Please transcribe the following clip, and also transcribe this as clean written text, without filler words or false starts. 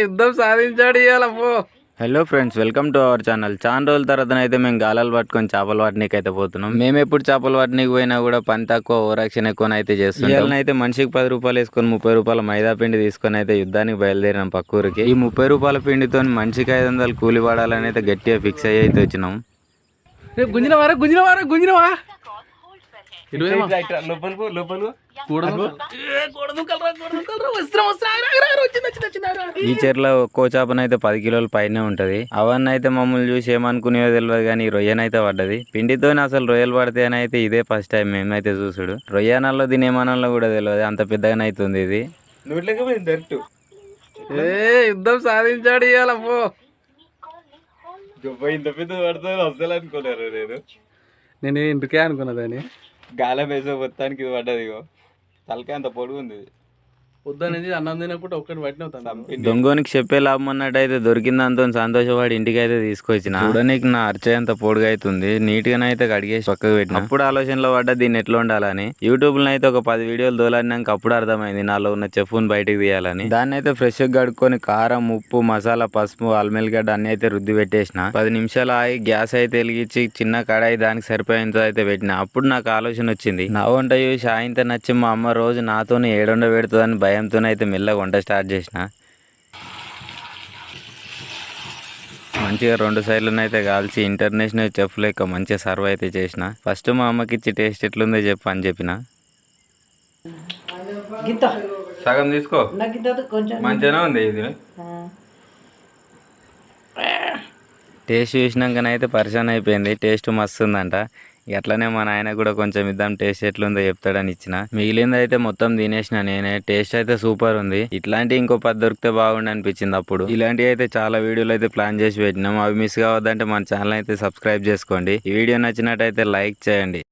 యుద్ధం సాధించాడు ఇవాళ పో. Hello friends, welcome to our channel. చాలా రోజుల తర్వాత అయితే మేము గాలాలు పట్టుకొని చేపలు పట్టనీకి అయితే పోతున్నాం. మేము ఎప్పుడు చేపలు పట్టనీకి పోయినా కూడా పని తక్కువ, ఓవరాక్షన్ ఎక్కువ అయితే చేస్తున్నాం. ఇవాళ అయితే మనిషికి 10 రూపాయలు వేసుకొని 30 రూపాయల మైదా పిండి తీసుకొని అయితే యుద్ధానికి బయలుదేరినాం పక్కూరికి. ఈ 30 రూపాయల పిండితో మనిషికి 500 కూలి పడాలని అయితే గట్టిగా ఫిక్స్ అయ్యి అయితే వచ్చినాం. గుంజినవా ఈ చెర్ల ఒక్కో చేపనైతే 10 కిలోల పైనే ఉంటది. అవన్నీ అయితే మమ్మల్ని చూసి ఏమనుకునేవో తెలియదు కానీ రొయ్యనైతే పడ్డది. పిండితోనే అసలు రొయ్యలు పడతాయని అయితే ఇదే ఫస్ట్ టైం మేమైతే చూసుడు. రొయ్యనాల్లో తినేమనాల్లో కూడా తెలియదు, అంత పెద్దగానే అవుతుంది ఇది. యుద్ధం సాధించాడు ఇవాళ పో. ఇంత పెద్ద పడతాను అసలు అనుకోలేరు. నేను ఇంటికే అనుకున్నదాన్ని. గాలం వేసే మొత్తానికి ఇది పడ్డది. తలకాయ అంత పొడుగు ఉంది. పొద్దునేది అన్నం తినకుండా ఒక్కటి పట్టిన దొంగోనికి చెప్పే లాభం అన్నట్టయితే దొరికిందంతో సంతోషపడి ఇంటికి అయితే తీసుకొచ్చిన. చూడడానికి నా అర్చే అంత పొడుగు అవుతుంది. నీట్ గానైతే కడిగేసి పక్కకు పెట్టిన. అప్పుడు ఆలోచనలో పడ్డా దీన్ని ఎట్లా ఉండాలని. యూట్యూబ్ లో అయితే ఒక 10 వీడియోలు దోలాడినాక అప్పుడు అర్థమైంది నాలో ఉన్న చెఫ్ని బయటకు తీయాలని. దాన్ని అయితే ఫ్రెష్ గా కడుక్కొని కారం, ఉప్పు, మసాలా, పసుపు, అల్మెల్లిగడ్డ అన్ని అయితే రుద్ది పెట్టేసిన. 10 నిమిషాలు ఆగి గ్యాస్ అయితే వెలిగించి చిన్న కడాయి దానికి సరిపోయేంత అయితే పెట్టిన. అప్పుడు నాకు ఆలోచన వచ్చింది. నా వంట చూసి ఆయనతో నచ్చి మా అమ్మ రోజు నాతోనే ఏడొండ పెడుతుందని భయంతోనైతే మెల్లగా వంట స్టార్ట్ చేసిన. మంచిగా 2 సైడ్లనైతే కాల్చి ఇంటర్నేషనల్ చెఫ్ లెక్క మంచిగా సర్వ్ అయితే చేసిన. ఫస్ట్ మా అమ్మకి ఇచ్చి టేస్ట్ ఎట్లుందో చెప్పు అని చెప్పిన. సగం తీసుకో, మంచిగానే ఉంది ఇది. టేస్ట్ చూసినాకనైతే పరిచయం అయిపోయింది. టేస్ట్ మస్తు ఉందంట. అట్లనే మా నాయన కూడా కొంచెం ఇద్దాం టేస్ట్ ఎట్లుందో చెప్తాడని ఇచ్చిన. మిగిలింది అయితే మొత్తం తినేసిన నేనే. టేస్ట్ అయితే సూపర్ ఉంది. ఇట్లాంటి ఇంకో 10 దొరికితే బాగుండి అనిపించింది అప్పుడు. ఇలాంటివి అయితే చాలా వీడియోలు అయితే ప్లాన్ చేసి పెట్టినాం. అవి మిస్ కావద్దంటే మన ఛానల్ అయితే సబ్స్క్రైబ్ చేసుకోండి. ఈ వీడియో నచ్చినట్టయితే లైక్ చేయండి.